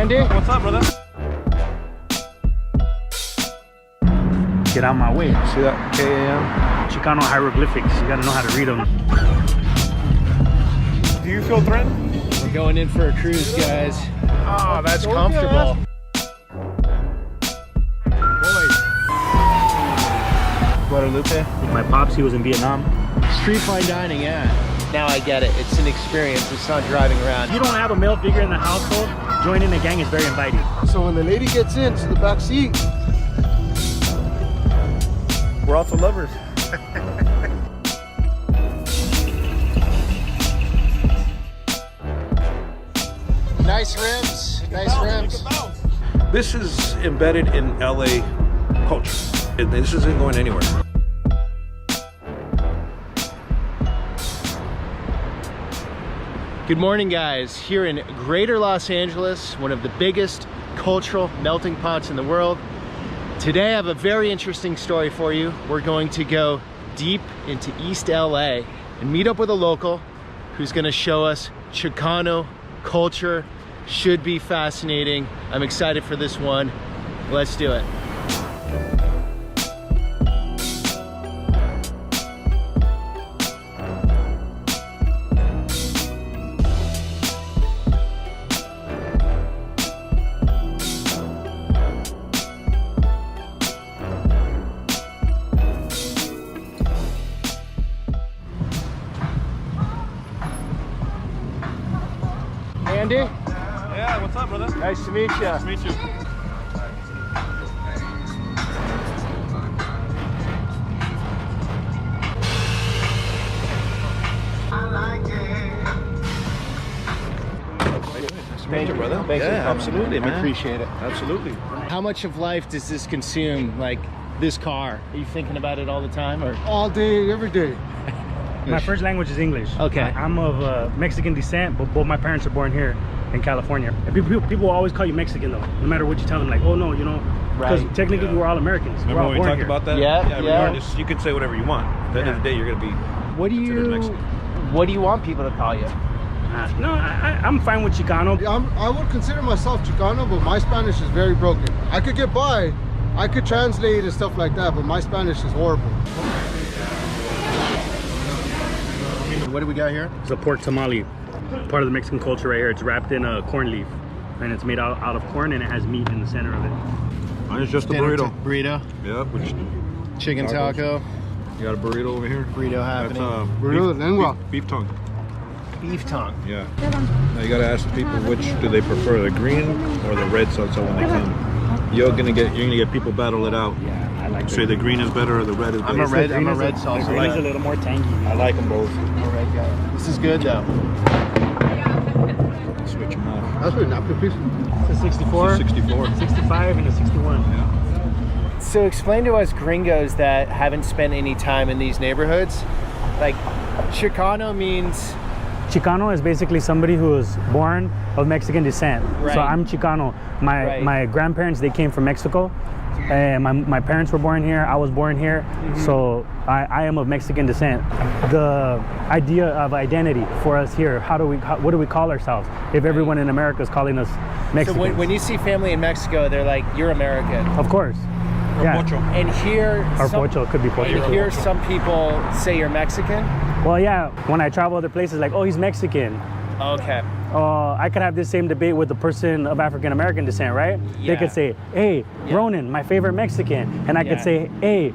Andy? What's up, brother? Get out of my way. See that KAM? Chicano hieroglyphics. You gotta know how to read them. Do you feel threatened? We're going in for a cruise, guys. Oh, that's comfortable. Guadalupe. My pops, he was in Vietnam. Street fine dining, yeah. Now I get it. It's an experience. It's not driving around. If you don't have a male figure in the household, joining the gang is very inviting. So when the lady gets into the back seat, We're also lovers. Nice rims. Nice rims. This is embedded in LA culture. This isn't going anywhere. Good morning, guys. Here in Greater Los Angeles, one of the biggest cultural melting pots in the world. Today I have a very interesting story for you. We're going to go deep into East LA and meet up with a local who's going to show us Chicano culture. Should be fascinating. I'm excited for this one. Let's do it. Andy? Yeah, what's up, brother? Nice to meet you. Nice to meet you. Thank you, brother. Thanks for Yeah, coming. absolutely, I man. appreciate it. Absolutely. How much of life does this consume, like this car? Are you thinking about it all the time, or? all day, every day. My first language is English. Okay. I'm of Mexican descent, but both my parents are born here in California. And people always call you Mexican though, no matter what you tell them. Like, oh no, you know, because Right. technically Yeah. we're all Americans. Remember we're all when we born talked here. about that? Yeah, yeah. Regardless, you can say whatever you want. At the end of the day, you're going to be What do considered you? Mexican. What do you want people to call you? No, I'm fine with Chicano. I would consider myself Chicano, but my Spanish is very broken. I could get by, I could translate and stuff like that, but my Spanish is horrible. What do we got here? It's a pork tamale, part of the Mexican culture right here. It's wrapped in a corn leaf, and it's made out of corn, and it has meat in the center of it. Mine is just a Dinner burrito. Burrito. Yeah, which Chicken Tacos. taco. you got a burrito over here. Burrito That's happening. Burrito de lengua. beef tongue. Beef tongue. Yeah. Now you gotta ask the people which do they prefer, the green or the red salsa when they come. You're gonna get people battle it out. Yeah, I like Say the green is better or the red is better. I'm a red The salsa. green is a little more tangy. I like them both. I'm a red guy. This is good though. Switch them off. That's what napkin piece. It's a 64, 64. 65, and a 61. Yeah. So explain to us gringos that haven't spent any time in these neighborhoods, like Chicano means. Chicano is basically somebody who was born of Mexican descent. Right. So I'm Chicano. My grandparents, they came from Mexico. And my parents were born here. I was born here. So I am of Mexican descent. The idea of identity for us here, what do we call ourselves if everyone in America is calling us Mexicans? So when you see family in Mexico, they're like, you're American. Of course. Or Yeah. pocho. And here, Or pocho, could be pocho. and here some people say you're Mexican. Well, yeah, when I travel other places, like, oh, he's Mexican. Okay. I could have this same debate with the person of African American descent, right? Yeah. They could say, hey, Yeah. Ronan, my favorite Mexican. And I Yeah. could say, hey,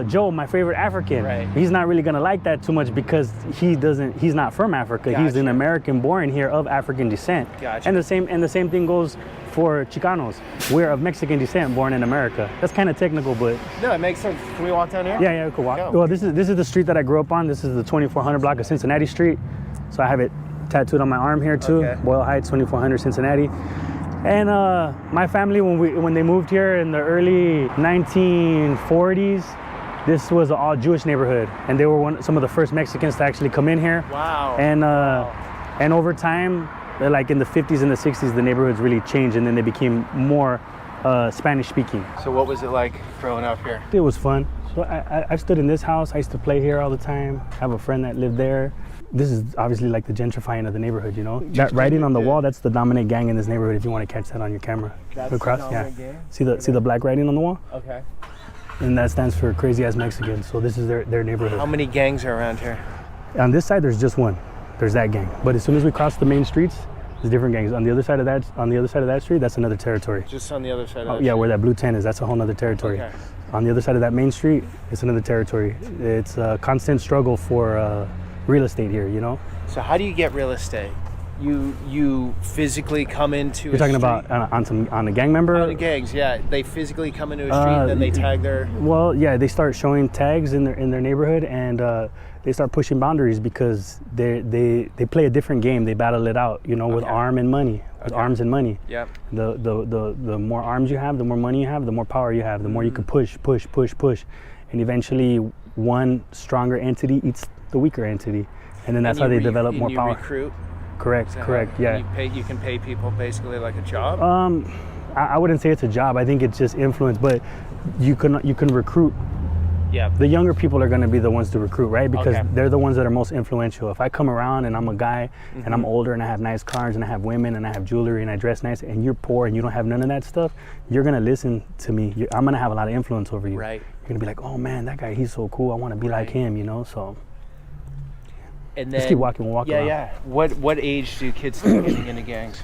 Joe, my favorite African. Right. He's not really gonna like that too much because he's not from Africa. He's an Gotcha. American born here of African descent. Gotcha. And the same thing goes for Chicanos. We're of Mexican descent born in America. That's kind of technical, but No, it makes sense. Can we walk down here? yeah, we could walk. Go. Well, this is the street that I grew up on. This is the 2400 block of Cincinnati Street. So I have it tattooed on my arm here too. Okay. Boyle Heights, 2400 Cincinnati. And my family, when they moved here in the early 1940s, this was an all Jewish neighborhood, and they were some of the first Mexicans to actually come in here. Wow. And over time, like in the 50s and the 60s, the neighborhoods really changed, and then they became more Spanish speaking. So what was it like growing up here? It was fun. So I stood in this house. I used to play here all the time. I have a friend that lived there. this is obviously like the gentrifying of the neighborhood, you know? That writing on the wall, that's the dominant gang in this neighborhood, if you want to catch that on your camera. That's across, the dominant gang? See the black writing on the wall? Okay. And that stands for crazy ass Mexicans. So this is their neighborhood. How many gangs are around here? On this side, there's just one. There's that gang. But as soon as we cross the main streets, there's different gangs. On the other side of that street, that's another territory. Just on the other side of that Yeah, street. where that blue tent is, that's a whole other territory. Okay. On the other side of that main street, it's another territory. It's a constant struggle for real estate here, you know? So how do you get real estate? You physically come into You're talking about on a gang member? On the gangs, yeah. They physically come into a street and then they tag their... Well, yeah, they start showing tags in their neighborhood, and they start pushing boundaries because they play a different game. They battle it out, you know, with arms and money. Yep. The more arms you have, the more money you have, the more power you have, the more you can push, and eventually one stronger entity eats the weaker entity, and then that's how they develop more power. Recruit. Correct. Yeah. You can pay people basically like a job. I wouldn't say it's a job. I think it's just influence, but you can recruit. Yeah. The younger people are going to be the ones to recruit, right? Because they're the ones that are most influential. If I come around and I'm a guy and I'm older and I have nice cars and I have women and I have jewelry and I dress nice, and you're poor and you don't have none of that stuff, you're going to listen to me. I'm going to have a lot of influence over you. Right. You're going to be like, oh man, that guy, he's so cool. I want to be like him, you know? So And then, let's keep walking. We'll walk around. Yeah. What age do kids start getting into gangs?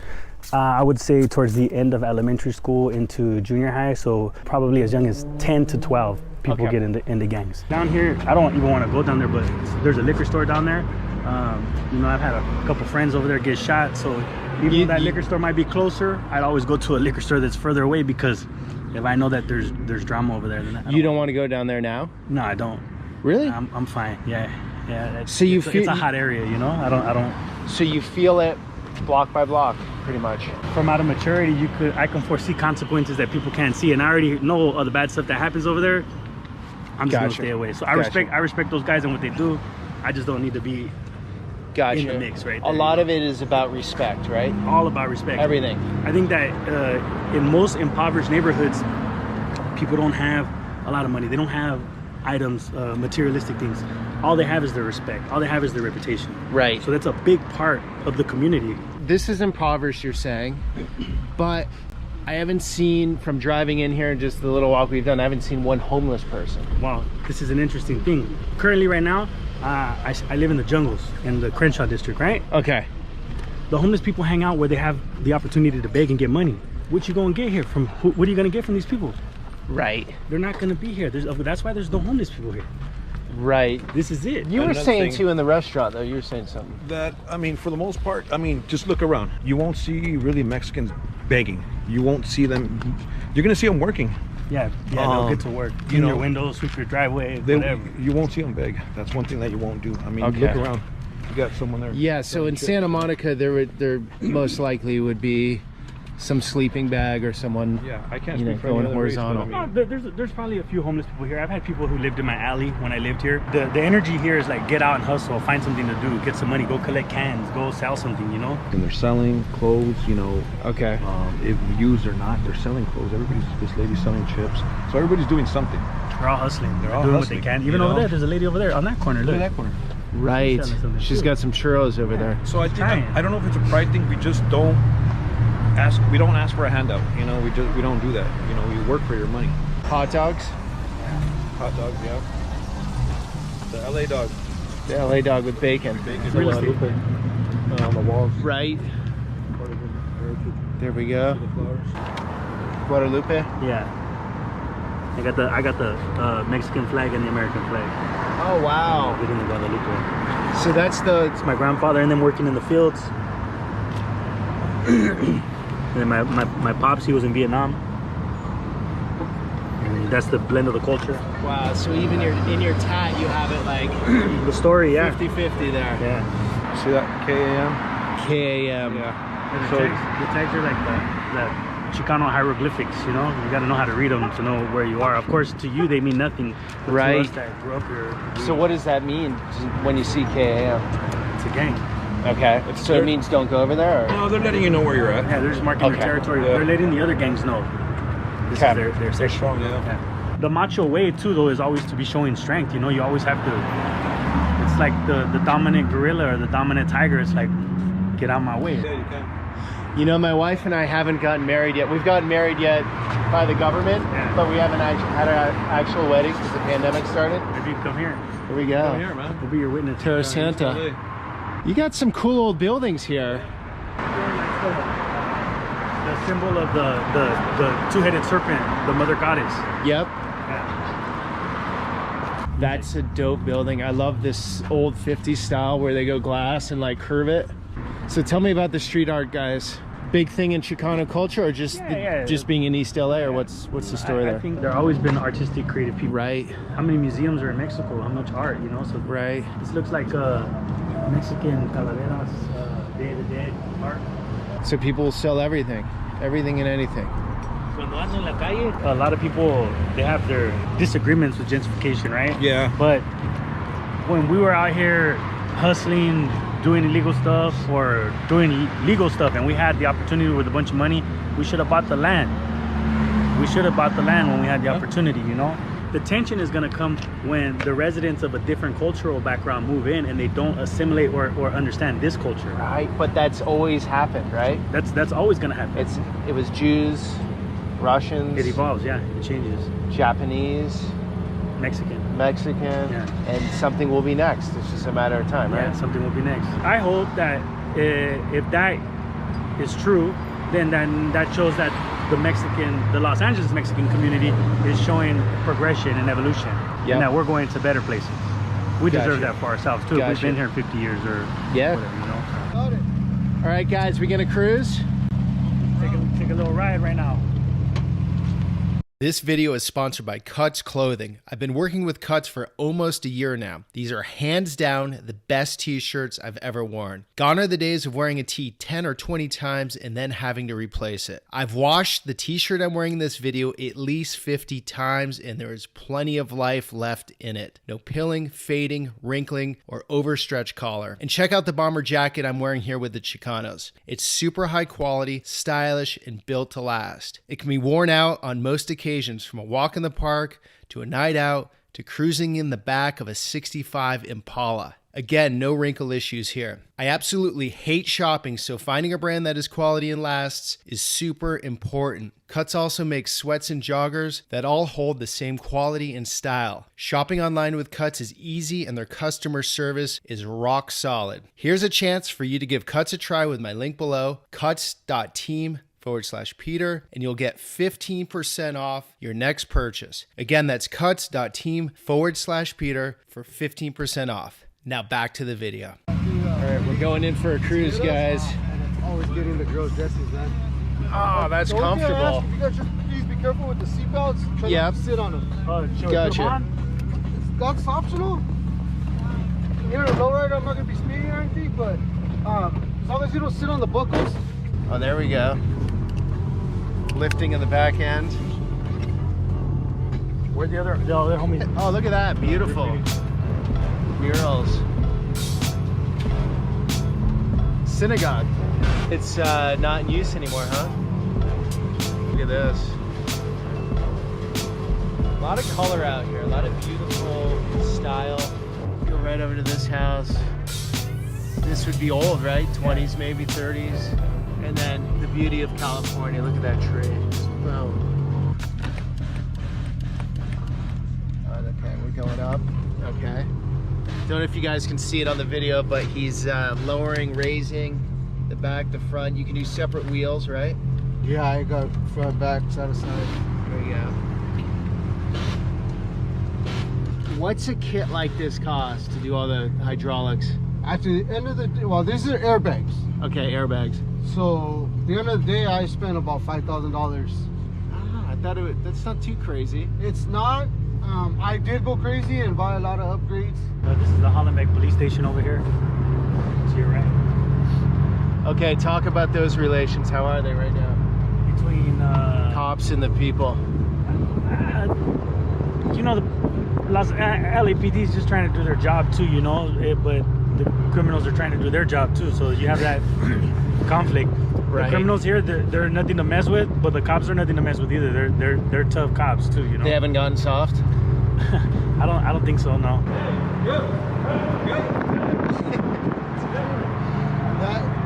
I would say towards the end of elementary school into junior high, so probably as young as 10 to 12 people get into gangs. Down here, I don't even want to go down there, but there's a liquor store down there. You know, I've had a couple friends over there get shot, so even though that liquor store might be closer, I'd always go to a liquor store that's further away, because if I know that there's drama over there, then you don't want to go down there now? No, I don't. Really? I'm fine. Yeah. So you feel it's a hot area, you know. I don't. So you feel it block by block, pretty much. From out of maturity, I can foresee consequences that people can't see, and I already know all the bad stuff that happens over there. I'm just gonna stay away. So I respect those guys and what they do. I just don't need to be in the mix, right? A lot of it is about respect, right? All about respect. Everything. I think that in most impoverished neighborhoods, people don't have a lot of money. They don't have items, materialistic things. All they have is their respect. All they have is their reputation. Right. So that's a big part of the community. This is impoverished, you're saying, but I haven't seen, from driving in here and just the little walk we've done, I haven't seen one homeless person. Wow, this is an interesting thing. Currently right now, I live in the jungles in the Crenshaw district, right? Okay. The homeless people hang out where they have the opportunity to beg and get money. What you gonna get here from, what are you gonna get from these people? Right. They're not gonna be here. That's why there's no homeless people here. Right. This is it. You were saying too in the restaurant though, you were saying something. That, I mean, for the most part, I mean, just look around. You won't see really Mexicans begging. You won't see them, you're gonna see them working. Yeah, they'll get to work. Clean your windows, sweep your driveway, whatever. You won't see them beg. That's one thing that you won't do. I mean, look around. You got someone there. Yeah, so in Santa Monica, there most likely would be some sleeping bag or someone, I can't speak for going any other horizontal. race, but I mean, There's probably a few homeless people here. I've had people who lived in my alley when I lived here. The energy here is like, get out and hustle, find something to do, get some money, go collect cans, go sell something, you know? And they're selling clothes, you know. Okay. If used or not, they're selling clothes. This lady's selling chips. So everybody's doing something. They're all hustling. They're all doing hustling. What they can. Even over there, there's a lady over there on that corner. Look at that corner. Right. She's got some churros over there. So I think, I don't know if it's a pride thing. We just don't ask. We don't ask for a handout. You know, we don't do that. You know, you work for your money. Hot dogs. Hot dogs, yeah. The LA dog. The LA dog with bacon. On the walls. Right. There we go. Guadalupe. Yeah. I got the Mexican flag and the American flag. Oh wow. Within the Guadalupe. So it's my grandfather and them working in the fields. And then my pops, he was in Vietnam. And that's the blend of the culture. Wow, so even in your tat you have it like the story, 50-50 there. Yeah. See that KAM? KAM. Yeah. So the tags are like the Chicano hieroglyphics, you know? You gotta know how to read them to know where you are. Of course, to you they mean nothing. But right. To us that grew up here. So what does that mean when you see KAM? It's a gang. Okay. So it means don't go over there? Or? No, they're letting you know where you're at. Yeah, they're just marking their territory. Yeah. They're letting the other gangs know. This is their section. Strong, yeah. The macho way too, though, is always to be showing strength. You know, you always have to. it's like the dominant gorilla or the dominant tiger. It's like, get out of my way. Yeah, you can. You know, my wife and I haven't gotten married yet. We've gotten married yet by the government, but we haven't had an actual wedding because the pandemic started. Maybe you come here. Here we go. Come here, man. We'll be your witness. Terra Santa. You got some cool old buildings here. The symbol of the two-headed serpent, the mother goddess. Yep. Yeah. That's a dope building. I love this old 50s style where they go glass and like curve it. So tell me about the street art, guys. Big thing in Chicano culture, or just just being in East LA, or what's the story there? I think there always been artistic, creative people. Right. How many museums are in Mexico? How much art, you know? So Right. this looks like Mexican calaveras, Day of the Dead art. So people will sell everything and anything. A lot of people, they have their disagreements with gentrification, right? Yeah. But when we were out here hustling, doing illegal stuff or doing legal stuff, and we had the opportunity with a bunch of money, we should have bought the land. We should have bought the land when we had the opportunity, you know? The tension is going to come when the residents of a different cultural background move in and they don't assimilate or understand this culture. Right, but that's always happened, right? That's always going to happen. It was Jews, Russians, It evolves, yeah, it changes. Japanese, Mexican, and something will be next. It's just a matter of time, right? Yeah, something will be next. I hope that if that is true, then that shows that the Los Angeles Mexican community is showing progression and evolution, and that we're going to better places. We deserve that for ourselves too. We've been here 50 years or whatever, you know. Got it. All right, guys, we gonna cruise? Take a little ride right now. This video is sponsored by Cuts Clothing. I've been working with Cuts for almost a year now. These are hands down the best t-shirts I've ever worn. Gone are the days of wearing a tee 10 or 20 times and then having to replace it. I've washed the t-shirt I'm wearing in this video at least 50 times and there is plenty of life left in it. No pilling, fading, wrinkling, or overstretched collar. And check out the bomber jacket I'm wearing here with the Chicanos. It's super high quality, stylish, and built to last. It can be worn out on most occasions, from a walk in the park to a night out to cruising in the back of a 65 Impala. Again, no wrinkle issues here. I absolutely hate shopping, so finding a brand that is quality and lasts is super important. Cuts also makes sweats and joggers that all hold the same quality and style. Shopping online with Cuts is easy and their customer service is rock solid. Here's a chance for you to give Cuts a try with my link below, cuts.team/Peter, and you'll get 15% off your next purchase. Again, that's cuts.team/Peter for 15% off. Now back to the video. All right, we're going in for a cruise, guys. Always getting the girls' dresses, man. Oh, that's comfortable. You guys just please be careful with the seatbelts. Try not to sit on them. Gotcha. That's optional. Here, lowrider, I'm not gonna be speeding or anything, but as long as you don't sit on the buckles. Oh, there we go. Lifting in the back end. Where the other homies? Oh, look at that. Beautiful. Murals. Synagogue. It's not in use anymore, huh? Look at this. A lot of color out here. A lot of beautiful style. Go right over to this house. This would be old, right? 20s, maybe 30s. And then the beauty of California. Look at that tree. Boom. All right, okay, we're going up. Okay. Don't know if you guys can see it on the video, but he's lowering, raising the back, the front. You can do separate wheels, right? Yeah, I got front, back, side to side. There you go. What's a kit like this cost to do all the hydraulics? At the end of the day, well, these are airbags. Okay, airbags. So at the end of the day, I spent about $5,000. Ah, I thought that's not too crazy. It's not. I did go crazy and buy a lot of upgrades. This is the Hollenbeck police station over here. To your right. Okay, talk about those relations. How are they right now? Between Cops and the people. You know, the LAPD is just trying to do their job too, you know, but the criminals are trying to do their job too, so you have that conflict. Right. The criminals here, they're nothing to mess with, but the cops are nothing to mess with either. They're tough cops too, you know. They haven't gotten soft? I don't think so, no. Hey,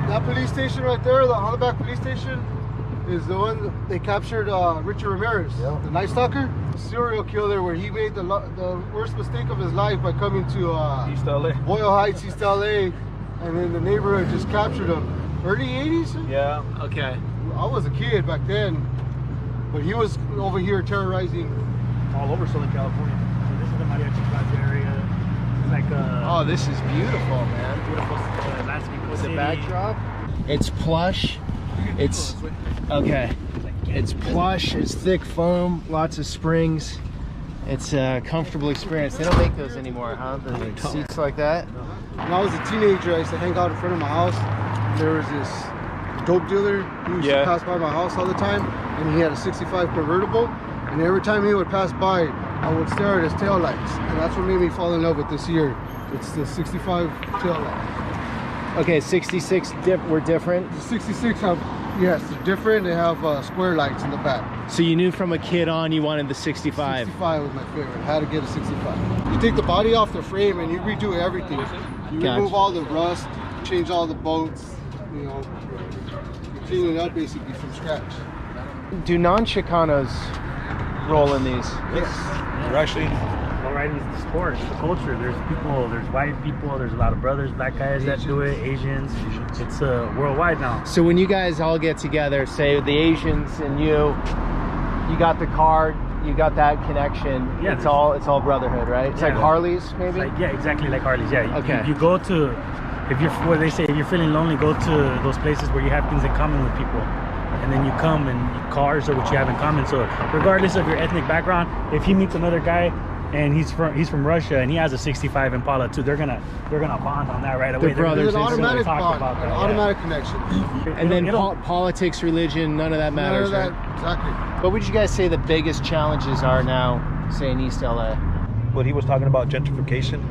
That police station right there, the Hollaback police station, is the one that they captured Richard Ramirez, the Night Stalker, serial killer, where he made the worst mistake of his life by coming to East LA. Boyle Heights, East LA, and then the neighborhood just captured him. Early 80s? Yeah. Okay. I was a kid back then, but he was over here terrorizing All over Southern California. So this is the Mariachi Plaza area. It's like Oh, this is beautiful, man. beautiful landscape. The backdrop. It's plush. It's okay. It's plush. It's thick foam. Lots of springs. It's a comfortable experience. They don't make those anymore, huh? The seats like that. When I was a teenager, I used to hang out in front of my house. There was this dope dealer who used to pass by my house all the time, and he had a 65 convertible. And every time he would pass by, I would stare at his tail lights, and that's what made me fall in love with this year. It's the 65 tail lights. Okay, 66 were different. The 66 have, yes, they're different. They have square lights in the back. So you knew from a kid on you wanted the 65. 65 was my favorite. Had to get a 65. You take the body off the frame and you redo everything. You remove all the rust, change all the bolts, you know, you clean it up basically from scratch. Do non-Chicanos roll in these? Yes. We're actually Riding is the sport, it's the culture. There's people, there's white people, there's a lot of brothers, black guys that do it, Asians. It's worldwide now. So when you guys all get together, say the Asians and you got the card, you got that connection. Yeah, it's all brotherhood, right? It's like Harleys, maybe. Like, yeah, exactly like Harleys. Yeah. Okay. You go to, if you're what they say, if you're feeling lonely, go to those places where you have things in common with people. And then you come and cars are what you have in common. So regardless of your ethnic background, if he meets another guy and he's from Russia and he has a 65 Impala too, they're gonna bond on that right away. They're brothers. There's an automatic talk bond, about that, an automatic connection. And then politics, religion, none of that matters. None of that, right? exactly. What would you guys say the biggest challenges are now, say in East LA? what he was talking about, gentrification.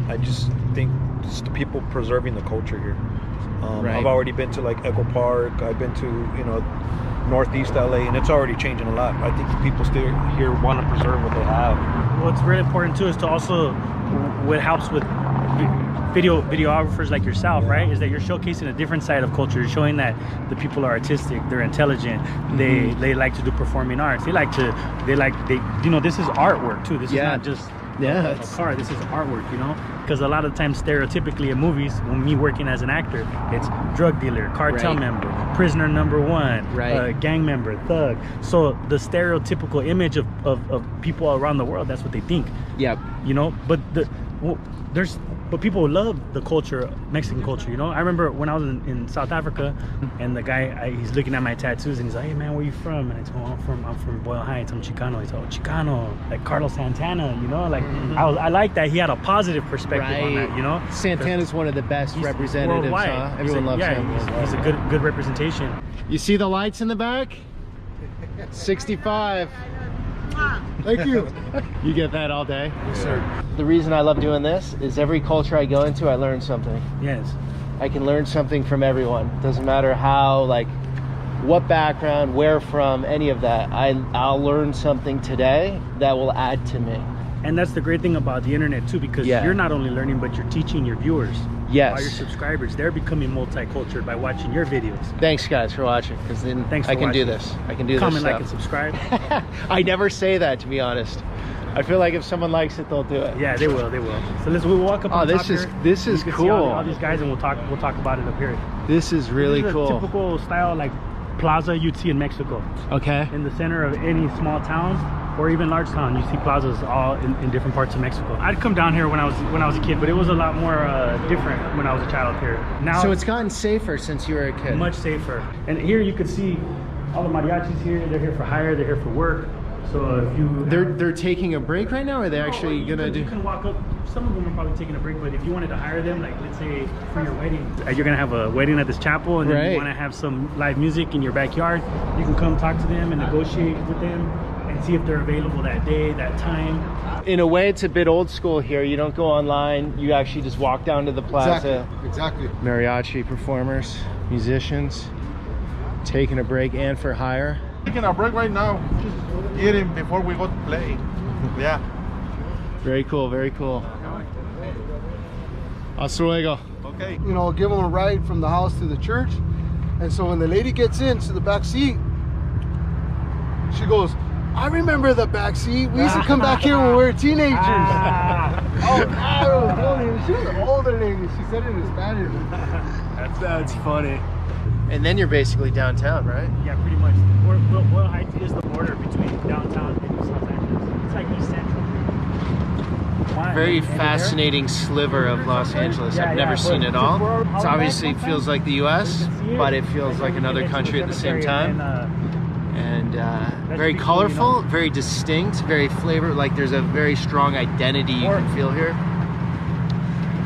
I just think it's the people preserving the culture here. Right. I've already been to like Echo Park. I've been to, Northeast LA, and it's already changing a lot. I think the people still here want to preserve what they have. What's really important too is to also, what helps with videographers like yourself, right, is that you're showcasing a different side of culture. You're showing that the people are artistic, they're intelligent, they like to do performing arts. This is artwork too. This is not just a car. This is artwork, because a lot of times stereotypically in movies, when me working as an actor, it's drug dealer, cartel member, prisoner number one, gang member, thug. So the stereotypical image of people around the world, that's what they think. Yep. But people love the culture, Mexican culture, I remember when I was in South Africa, and the guy, he's looking at my tattoos, and he's like, "Hey man, where you from?" And I told him, I'm from Boyle Heights, I'm Chicano. He's like, "Oh, Chicano, like Carlos Santana," I like that he had a positive perspective on that, Santana's one of the best representatives, huh? Everyone loves him. He's a good representation. You see the lights in the back? 65. Thank you. You get that all day? Yes, sir. The reason I love doing this is every culture I go into, I learn something. Yes. I can learn something from everyone. Doesn't matter how, what background, where from, any of that. I'll learn something today that will add to me. And that's the great thing about the internet too, because you're not only learning, but you're teaching your viewers. Yes. All your subscribers, they're becoming multicultural by watching your videos. Thanks guys for watching, because then I can do this. I can do Comment, this like, and subscribe. I never say that, to be honest. I feel like if someone likes it, they'll do it. Yeah, they will. So we'll walk up on top here. This is cool. See all these guys, and we'll talk about it up here. This is really cool. Typical style plaza you'd see in Mexico. Okay. In the center of any small town or even large town, you see plazas all in different parts of Mexico. I'd come down here when I was a kid, but it was a lot more different when I was a child here. Now, so it's gotten safer since you were a kid. Much safer. And here you could see all the mariachis here. They're here for hire. They're here for work. So if you they're taking a break right now, or are they actually gonna do? You can walk up. Some of them are probably taking a break, but if you wanted to hire them, let's say for your wedding, you're gonna have a wedding at this chapel, and then you want to have some live music in your backyard, you can come talk to them and negotiate with them and see if they're available that day, that time. In a way, it's a bit old school here. You don't go online. You actually just walk down to the plaza. Exactly. Mariachi performers, musicians, taking a break and for hire. Taking a break right now, just eating before we go to play. Yeah. Very cool, very cool. Hasta luego. Okay. You know, give them a ride from the house to the church. And so when the lady gets into the back seat, she goes, I remember the back seat. We used to come back here when we were teenagers. She was an older lady. She said it in Spanish. That's funny. And then you're basically downtown, right? Yeah, pretty much. Boyle Heights is the border between downtown and Los Angeles. It's like East Central. Very fascinating sliver of Los Angeles. I've never seen it all. It obviously feels like the US, but it feels like another country at the same time. And very colorful, very distinct, very flavor. Like there's a very strong identity you can feel here.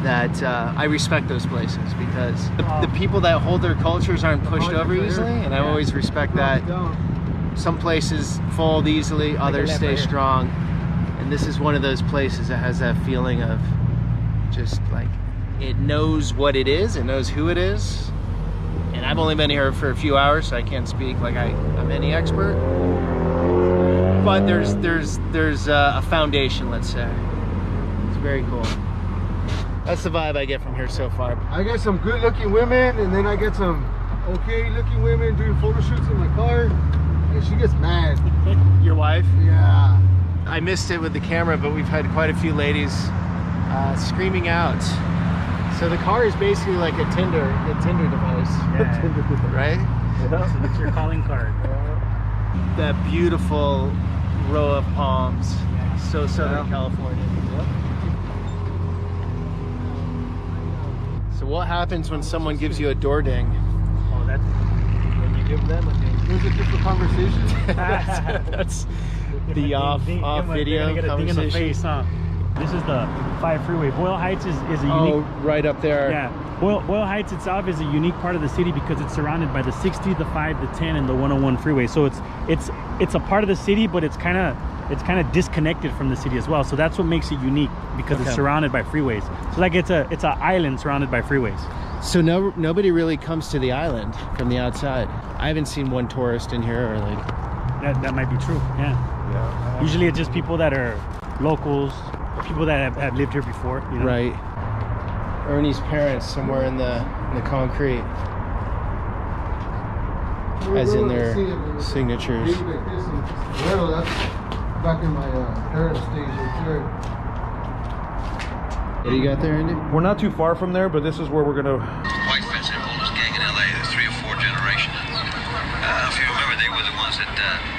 That I respect those places because the people that hold their cultures aren't pushed over easily, and I always respect that. Some places fold easily, others stay strong, and this is one of those places that has that feeling of just like it knows what it is, it knows who it is. And I've only been here for a few hours, so I can't speak like I'm any expert. But there's a foundation, let's say. It's very cool. That's the vibe I get from here so far. I get some good looking women, and then I get some okay looking women doing photo shoots in my car, and she gets mad. Your wife? Yeah. I missed it with the camera, but we've had quite a few ladies screaming out. So the car is basically like a Tinder device, Yeah. right? So it's your calling card. That beautiful row of palms, so Southern California. So what happens when someone gives you a door ding? Oh, that's when you give them a ding. There's a different conversation. That's the off video get a ding in the conversation. face, huh? This is the 5 freeway. Boyle Heights is a unique. Oh, right up there. Yeah, Boyle Heights itself is a unique part of the city because it's surrounded by the 60, the 5, the 10, and the 101 freeway. So it's a part of the city, but it's kind of disconnected from the city as well. So that's what makes it unique because it's surrounded by freeways. So like it's an island surrounded by freeways. So nobody really comes to the island from the outside. I haven't seen one tourist in here or like. That might be true. Yeah. Usually it's just people that are locals, or people that have lived here before. You know? Right. Ernie's parents somewhere in the concrete, as in their signatures. Well, that's back in my parents' days right there. What do you got there, Andy? We're not too far from there, but this is where we're gonna. White fence and oldest gang in LA, 3 or 4 generations. If you remember, they were the ones that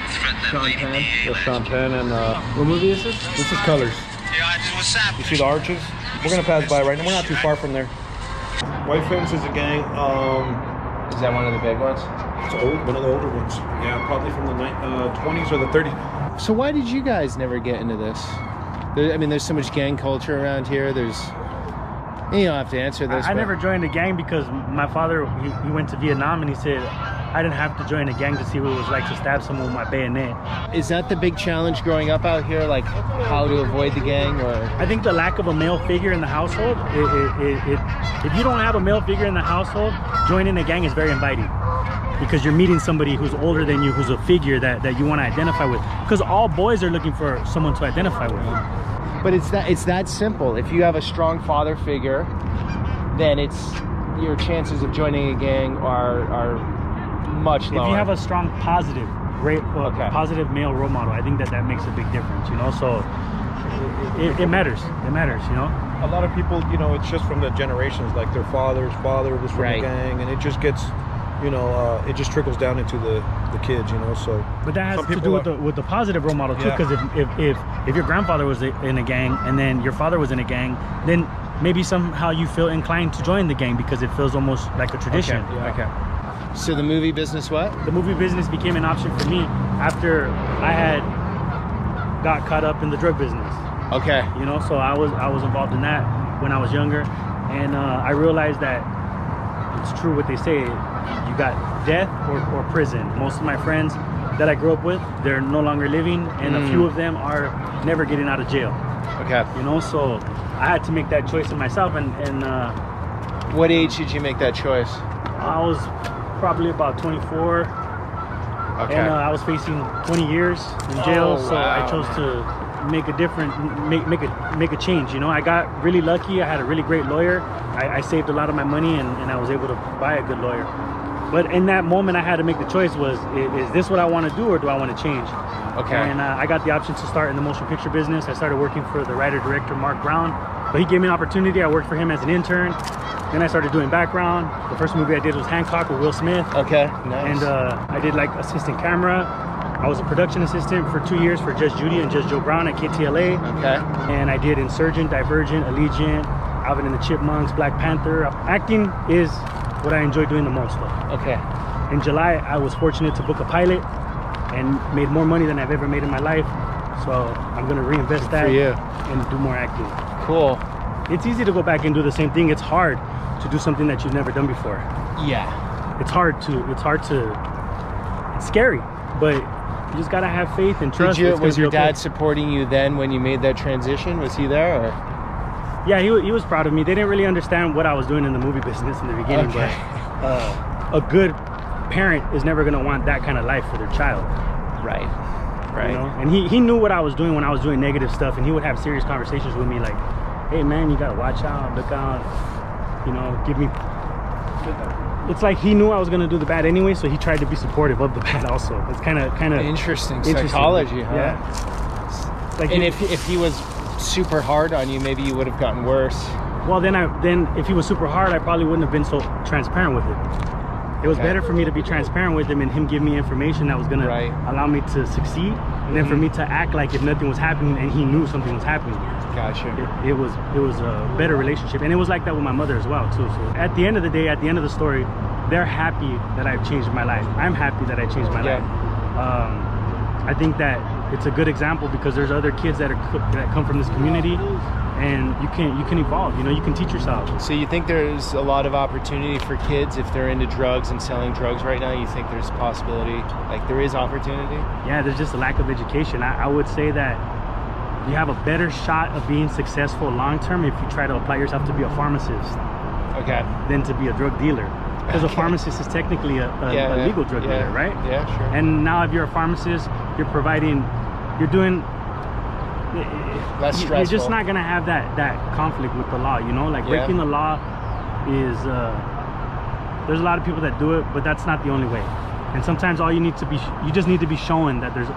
threatened that lady in the Yeah, last Sean Penn and What movie is this? this is Colors. Yeah, I just was sad. You see the arches? We're gonna pass by right now. We're not too far from there. White Fence is a gang. Is that one of the big ones? It's one of the older ones. Yeah, probably from the 20s or the 30s. So why did you guys never get into this? I mean, there's so much gang culture around here. You don't have to answer this. I never joined a gang because my father, he went to Vietnam and he said I didn't have to join a gang to see what it was like to stab someone with my bayonet. Is that the big challenge growing up out here, like how to avoid the gang? Or I think the lack of a male figure in the household, if you don't have a male figure in the household, joining a gang is very inviting. Because you're meeting somebody who's older than you, who's a figure that you want to identify with. Because all boys are looking for someone to identify with. But it's that simple. If you have a strong father figure, then your chances of joining a gang are much lower. If you have a strong positive male role model, I think that makes a big difference, you know. So it matters. It matters, you know. A lot of people, you know, it's just from the generations, like their father's father was from a gang, and it just gets, you know, it just trickles down into the kids, you know. So, but that has to do with the positive role model too, because if your grandfather was in a gang and then your father was in a gang, then maybe somehow you feel inclined to join the gang because it feels almost like a tradition. Okay. So the movie business, what? The movie business became an option for me after I had got caught up in the drug business. Okay. You know, so I was involved in that when I was younger, and I realized that it's true what they say. You got death or prison. Most of my friends that I grew up with, they're no longer living, and a few of them are never getting out of jail. Okay. You know, so I had to make that choice in myself. And what age did you make that choice? I was probably about 24. Okay. And I was facing 20 years in jail, so wow. I chose to make a difference, make a change. You know, I got really lucky. I had a really great lawyer. I saved a lot of my money, and I was able to buy a good lawyer. But in that moment, I had to make the choice: is this what I want to do, or do I want to change? Okay. And I got the option to start in the motion picture business. I started working for the writer-director Mark Brown, but he gave me an opportunity. I worked for him as an intern. Then I started doing background. The first movie I did was Hancock with Will Smith. Okay, nice. And I did like assistant camera. I was a production assistant for 2 years for Judge Judy and Judge Joe Brown at KTLA. Okay. And I did Insurgent, Divergent, Allegiant, Alvin and the Chipmunks, Black Panther. Acting is what I enjoy doing the most though. Okay. In July, I was fortunate to book a pilot and made more money than I've ever made in my life. So I'm gonna reinvest that and do more acting. Cool. It's easy to go back and do the same thing. It's hard to do something that you've never done before. Yeah. It's scary, but you just gotta have faith and trust. Was your dad supporting you then when you made that transition? Was he there? Or? Yeah, he was proud of me. They didn't really understand what I was doing in the movie business in the beginning, but a good parent is never gonna want that kind of life for their child. Right. Right. You know? And he knew what I was doing when I was doing negative stuff, and he would have serious conversations with me like, hey man, you gotta watch out, look out, you know, give me. It's like he knew I was gonna do the bad anyway, so he tried to be supportive of the bad also. It's kind of interesting psychology, huh? Yeah. Like, and if he was super hard on you, maybe you would have gotten worse. Well, then if he was super hard, I probably wouldn't have been so transparent with it. It was better for me to be transparent with him and him give me information that was gonna allow me to succeed, and then for me to act like if nothing was happening and he knew something was happening. Gotcha. It was a better relationship, and it was like that with my mother as well too. So at the end of the day, at the end of the story, they're happy that I've changed my life. I'm happy that I changed my life. I think that it's a good example because there's other kids that come from this community, and you can evolve. You know, you can teach yourself. So you think there's a lot of opportunity for kids if they're into drugs and selling drugs right now? You think there's a possibility, like there is opportunity? Yeah, there's just a lack of education. I would say that you have a better shot of being successful long term if you try to apply yourself to be a pharmacist than to be a drug dealer. Because a pharmacist is technically a legal drug dealer, right? Yeah, sure. And now if you're a pharmacist, you're doing less stressful. You're just not gonna have that conflict with the law, you know? Like breaking the law is there's a lot of people that do it, but that's not the only way. And sometimes you just need to be shown that there's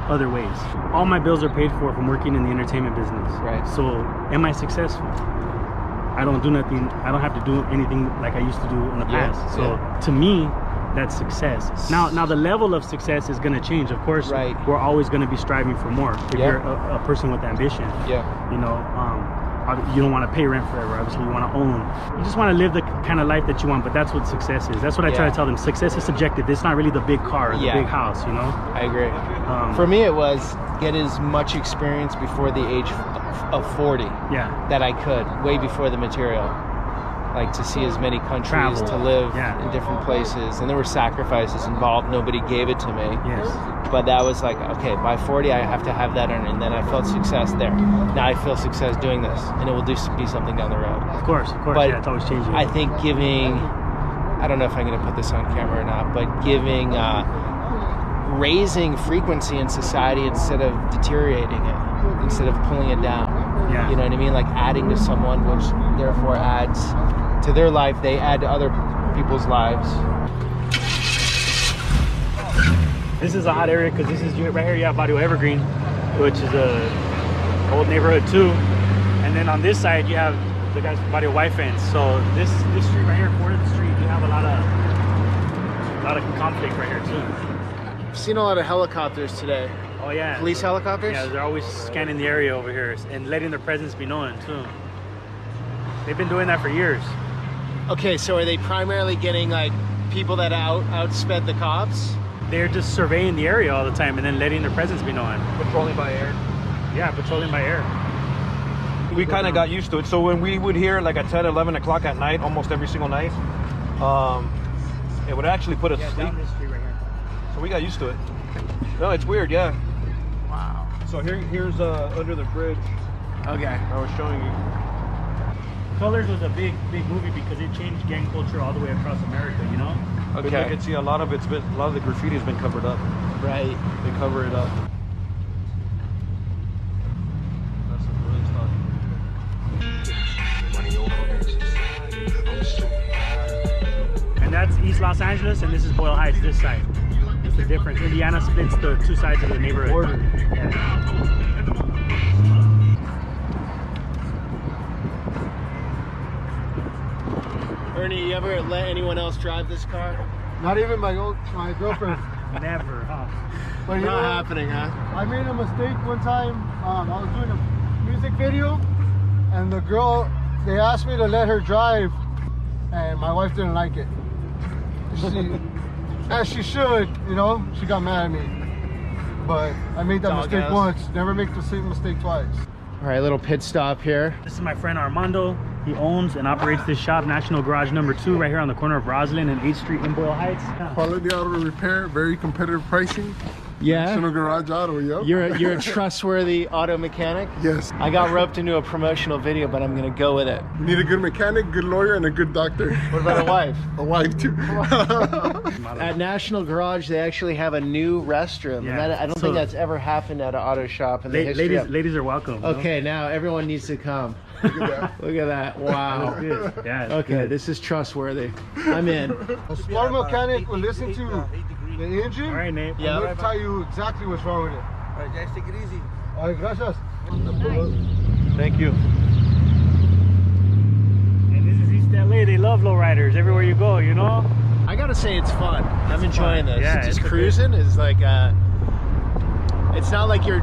other ways. All my bills are paid for from working in the entertainment business. Right. So am I successful? I don't do nothing. I don't have to do anything like I used to do in the past. So to me, that's success. Now the level of success is going to change. Of course, we're always going to be striving for more. If you're a person with ambition, you know, you don't want to pay rent forever. Obviously, you want to own. You just want to live the kind of life that you want. But that's what success is. That's what I try to tell them. Success is subjective. It's not really the big car or the big house. You know. I agree. For me, it was get as much experience before the age of 40 that I could, way before the material. Like to see as many countries, to live in different places, and there were sacrifices involved. Nobody gave it to me. But that was like, okay, by 40 I have to have that earned, and then I felt success there. Now I feel success doing this, and it will be something down the road. Of course, but it's always changing. I think I don't know if I'm going to put this on camera or not, but raising frequency in society instead of deteriorating it, instead of pulling it down. You know what I mean? Like adding to someone, which therefore adds to their life. They add to other people's lives. This is a hot area because this is right here. You have Barrio Evergreen, which is a old neighborhood too. And then on this side, you have the guys from Barrio White Fence. So this street right here, 4th Street, you have a lot of conflict right here too. I've seen a lot of helicopters today. Oh yeah. Police helicopters? Yeah, they're always scanning the area over here and letting their presence be known too. They've been doing that for years. Okay, so are they primarily getting like people that outsped the cops? They're just surveying the area all the time and then letting their presence be known. Patrolling by air. Yeah, patrolling by air. We kind of got used to it. So when we would hear like at 10, 11 o'clock at night, almost every single night, it would actually put us to sleep. Down this street right here. So we got used to it. No, it's weird, Wow. So here's under the bridge. Okay. I was showing you. Colors was a big movie because it changed gang culture all the way across America, you know? Okay. But you can see a lot of the graffiti has been covered up. Right. They cover it up. And that's East Los Angeles, and this is Boyle Heights, this side. That's the difference. Indiana splits the two sides of the neighborhood. Yeah. Ernie, you ever let anyone else drive this car? Not even my girlfriend. Never, huh? But Not happening, huh? I made a mistake one time. I was doing a music video, and the girl, they asked me to let her drive, and my wife didn't like it. As she should, you know, she got mad at me. But I made that mistake once. Never make the same mistake twice. All right, little pit stop here. This is my friend Armando. He owns and operates this shop, National Garage number 2, right here on the corner of Roslyn and 8th Street in Boyle Heights. Quality auto repair, very competitive pricing. Yeah? National Garage Auto, yep. You're a trustworthy auto mechanic? Yes. I got roped into a promotional video, but I'm gonna go with it. We need a good mechanic, good lawyer, and a good doctor. What about a wife? A wife, too. At National Garage, they actually have a new restroom. Yeah. And that, I don't think that's ever happened at an auto shop in the history ladies, of... ladies are welcome. Okay, now everyone needs to come. Look at that. Look at that. Wow. Good. Yeah, Okay, good. this is trustworthy. I'm in. A smart mechanic will listen to the engine. All right, Nate. Yeah. And they'll tell you exactly what's wrong with it. All right, guys, take it easy. All right, gracias. Thank you. And this is East LA. They love lowriders everywhere you go, you know? I gotta say it's fun. I'm enjoying this. Yeah, just it's cruising is like it's not like you're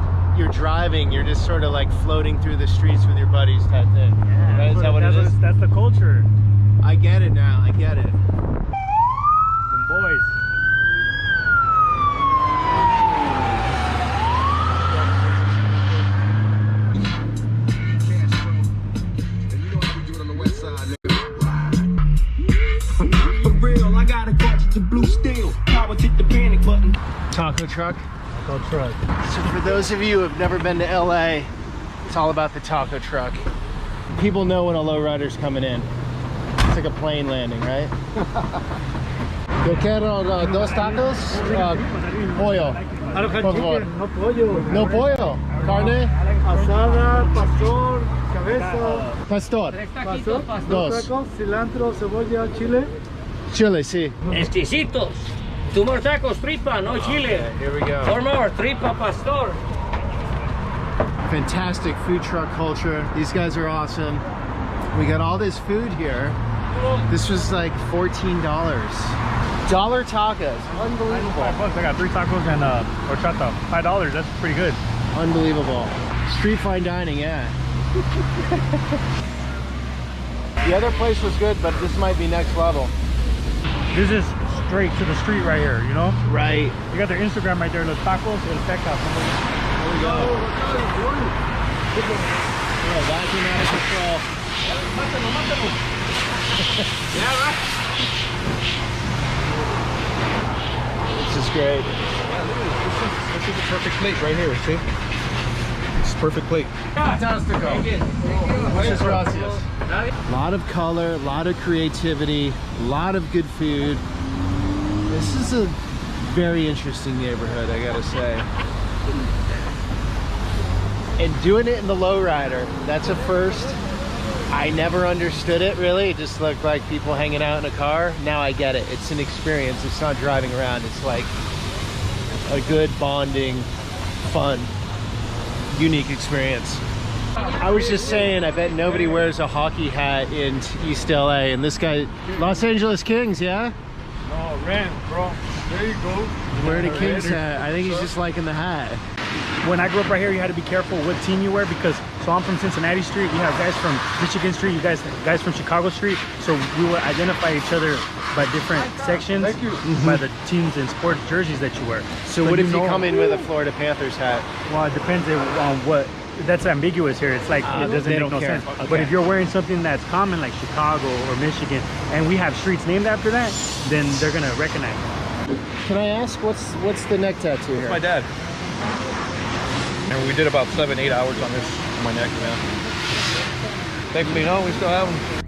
driving, you're just sort of like floating through the streets with your buddies type thing. Yeah, Right? Is that what it is? That's the culture. I get it now, I get it. Them boys. Taco truck. Taco truck. So for those of you who have never been to LA, it's all about the taco truck. People know when a lowrider's coming in. It's like a plane landing, right? Yo quiero dos tacos, pollo. Por favor. No pollo. No pollo. Carne. Asada, pastor, cabeza. Pastor. Pastor, Dos. tacos, cilantro, cebolla, chile. Chile, sí. Exquisitos. Two more tacos, tripa, no chile. Here we go. Four more, tripa, pastor. Fantastic food truck culture. These guys are awesome. We got all this food here. This was like $14. Dollar tacos. Unbelievable. $5. I got 3 tacos and horchata. $5. That's pretty good. Unbelievable. Street fine dining, yeah. The other place was good, but this might be next level. This is straight to the street right here, you know? Right. You got their Instagram right there, Los Tacos El Teca. Here we go. Oh, vacuum out of control. This is great. This is the perfect plate right here, see? It's perfect plate. Fantastico. Muchas gracias. A lot of color, a lot of creativity, a lot of good food. This is a very interesting neighborhood, I gotta say. And doing it in the lowrider, that's a first. I never understood it really. It just looked like people hanging out in a car. Now I get it. It's an experience. It's not driving around. It's like a good bonding, fun, unique experience. I was just saying, I bet nobody wears a hockey hat in East LA. And this guy, Los Angeles Kings, yeah? No, Rams, bro. There you go. Wearing a Kings hat. I think he's just liking the hat. When I grew up right here, you had to be careful what team you wear because, so I'm from Cincinnati Street, you have guys from Michigan Street, you guys from Chicago Street, so we would identify each other by different sections, by the teams and sports jerseys that you wear. So what if you come in with a Florida Panthers hat? Well, it depends on what, that's ambiguous here. It's like, it doesn't they make don't no care. sense. Okay. But if you're wearing something that's common like Chicago or Michigan, and we have streets named after that, then they're gonna recognize it. Can I ask, what's the neck tattoo here? My dad. And we did about 7-8 hours on this, on my neck, man. Thankfully, no, we still have them.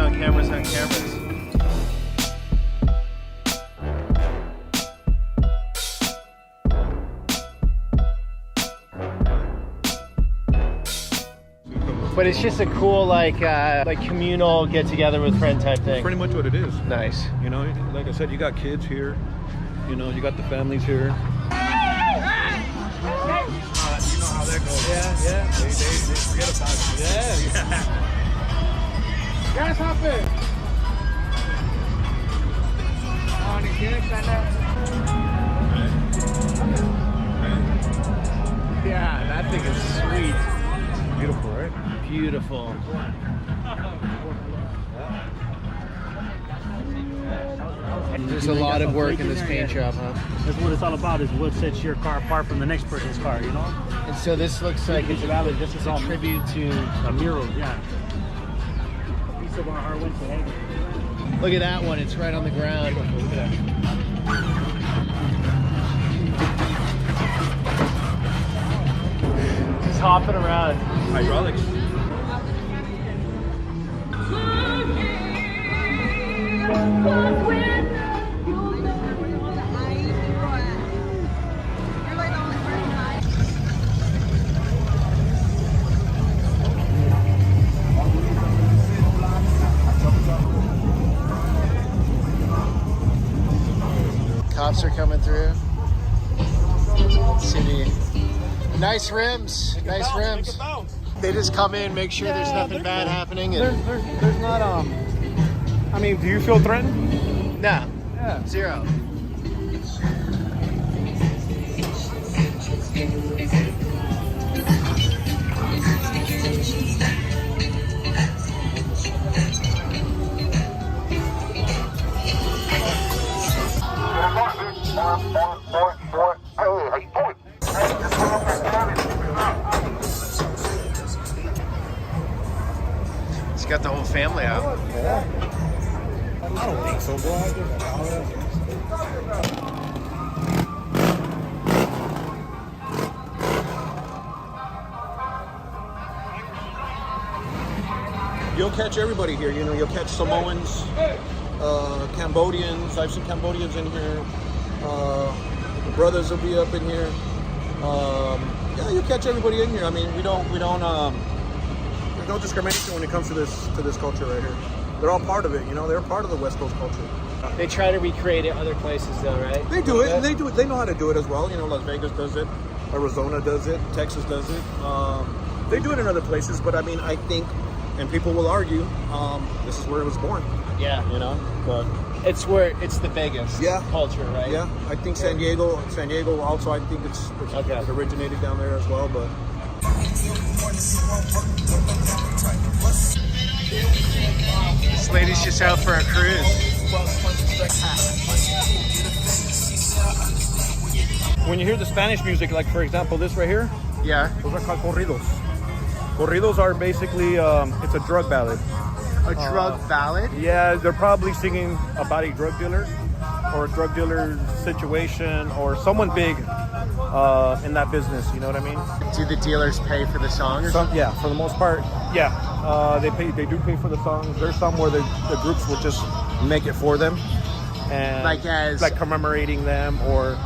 on cameras on cameras. But it's just a cool like communal get together with friend type thing. Pretty much what it is. Nice. You know, like I said, you got kids here. You know, you got the families here. You know how that goes. Yeah. They forget about it. Yeah. Grasshopper. Yeah, that thing is sweet. Beautiful, right? Beautiful. There's a lot of work in this paint shop, huh? That's what it's all about, is what sets your car apart from the next person's car, you know? And so this looks like it's a tribute to a mural, yeah. A piece of our heart went to heaven. Look at that one, it's right on the ground. Look at that. Just hopping around. Hydraulics. Cops are coming through. City. Nice rims. Nice rims. They just come in, make sure there's nothing bad happening. And There's not, I mean, do you feel threatened? no. Yeah. Zero. He's got the whole family out. I don't think so, bro. You'll catch everybody here. You know, you'll catch Samoans, Cambodians. I've seen Cambodians in here. The brothers will be up in here. Yeah, you'll catch everybody in here. I mean, we don't. There's no discrimination when it comes to this culture right here. They're all part of it. You know, they're part of the West Coast culture. They try to recreate it other places though, right? They do it, and they do it. They know how to do it as well. You know, Las Vegas does it, Arizona does it, Texas does it. They do it in other places, but I mean, I think, and people will argue, this is where it was born. Yeah. You know, but It's where it's the biggest culture, right? yeah, I think San Diego also. I think it's it originated down there as well, but. This lady's just out for a cruise. When you hear the Spanish music, like for example this right here, Yeah. those are called corridos. Corridos are basically it's a drug ballad. A drug ballad? Yeah, they're probably singing about a drug dealer or a drug dealer situation or someone big in that business. You know what I mean? Do the dealers pay for the song or something? Yeah, for the most part, yeah. They do pay for the songs. There's some where the groups will just make it for them. And like commemorating them or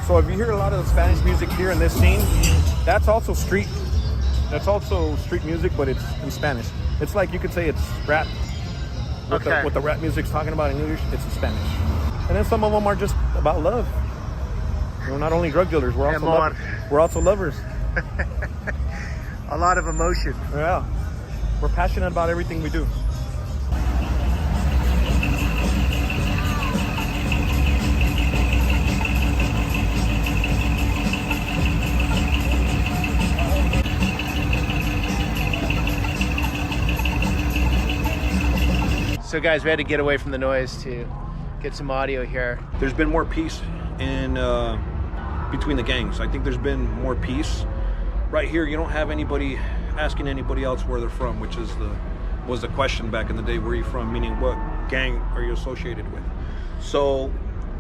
so if you hear a lot of the Spanish music here in this scene, that's also street music, but it's in Spanish. It's like you could say it's rap. What the rap music's talking about in English, it's in Spanish. And then some of them are just about love. We're not only drug dealers, we're also lovers. A lot of emotion. Yeah. We're passionate about everything we do. So guys, we had to get away from the noise to get some audio here. There's been more peace in between the gangs. I think there's been more peace. Right here, you don't have anybody asking anybody else where they're from, which was the question back in the day. Where are you from? Meaning, what gang are you associated with? So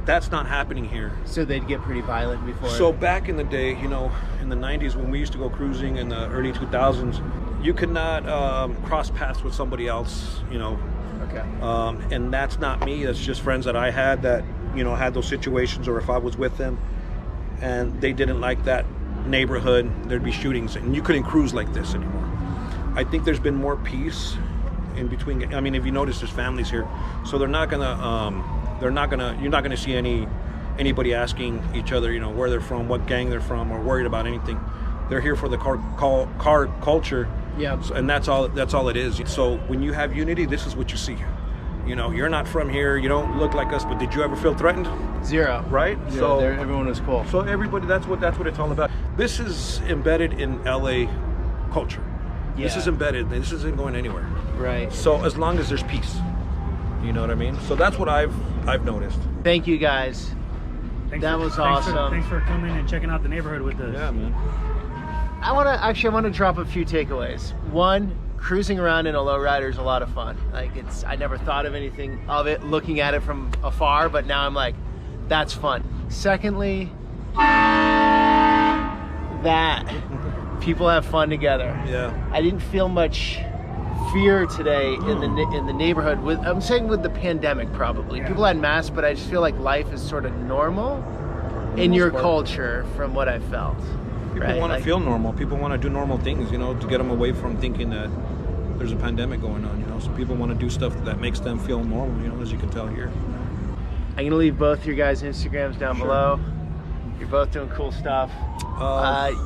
that's not happening here. So they'd get pretty violent before. So back in the day, you know, in the 90s when we used to go cruising in the early 2000s, You cannot cross paths with somebody else, you know. Okay. And that's not me. That's just friends that I had that, you know, had those situations, or if I was with them and they didn't like that neighborhood, there'd be shootings, and you couldn't cruise like this anymore. I think there's been more peace in between. I mean, if you notice, there's families here, so you're not gonna see anybody asking each other, you know, where they're from, what gang they're from, or worried about anything. They're here for the car culture. Yeah. So, and that's all it is. So when you have unity, this is what you see. You know, you're not from here, you don't look like us, but did you ever feel threatened? Zero. Right? Yeah, so everyone was cool. So everybody, that's what it's all about. This is embedded in LA culture. Yeah. This is embedded. This isn't going anywhere. Right. So as long as there's peace, you know what I mean? So that's what I've noticed. Thank you guys. That was awesome. Thanks for coming and checking out the neighborhood with us. Yeah, man. I want to drop a few takeaways. One, cruising around in a lowrider is a lot of fun. Like, I never thought of anything of it looking at it from afar, but now I'm like, that's fun. Secondly, that people have fun together. Yeah. I didn't feel much fear today in the neighborhood. I'm saying with the pandemic, probably. Yeah. People had masks, but I just feel like life is sort of normal in your culture from what I felt. People want to feel normal. People want to do normal things, you know, to get them away from thinking that there's a pandemic going on, you know. So people want to do stuff that makes them feel normal, you know, as you can tell here. I'm going to leave both your guys' Instagrams down below. You're both doing cool stuff.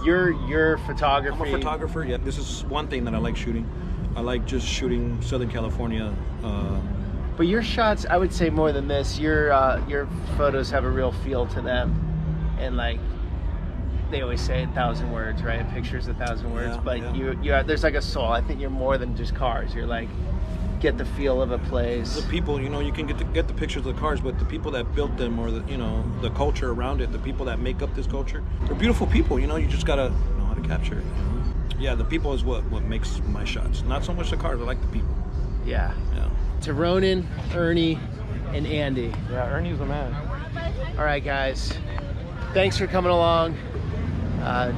Your photography. I'm a photographer, yeah. This is one thing that I like shooting. I like just shooting Southern California. But your shots, I would say more than this, your photos have a real feel to them. And like, they always say 1,000 words, right? A picture's 1,000 words, Yeah, but yeah. you there's like a soul. I think you're more than just cars. You're like, get the feel of a place. The people, you know, you can get the pictures of the cars, but the people that built them, or the, you know, the culture around it, the people that make up this culture, they're beautiful people. You know, you just gotta know how to capture it. You know? Yeah, the people is what makes my shots. Not so much the cars. I like the people. Yeah. Yeah. To Ronan, Ernie, and Andy. Yeah, Ernie's the man. All right, guys. Thanks for coming along.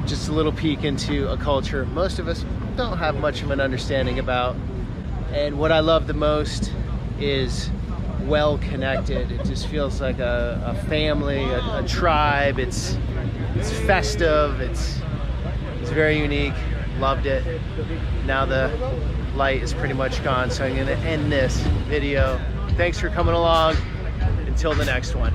Just a little peek into a culture most of us don't have much of an understanding about. And what I love the most is well connected. It just feels like a family, a tribe. It's festive. It's very unique. Loved it. Now the light is pretty much gone, so I'm gonna end this video. Thanks for coming along. Until the next one.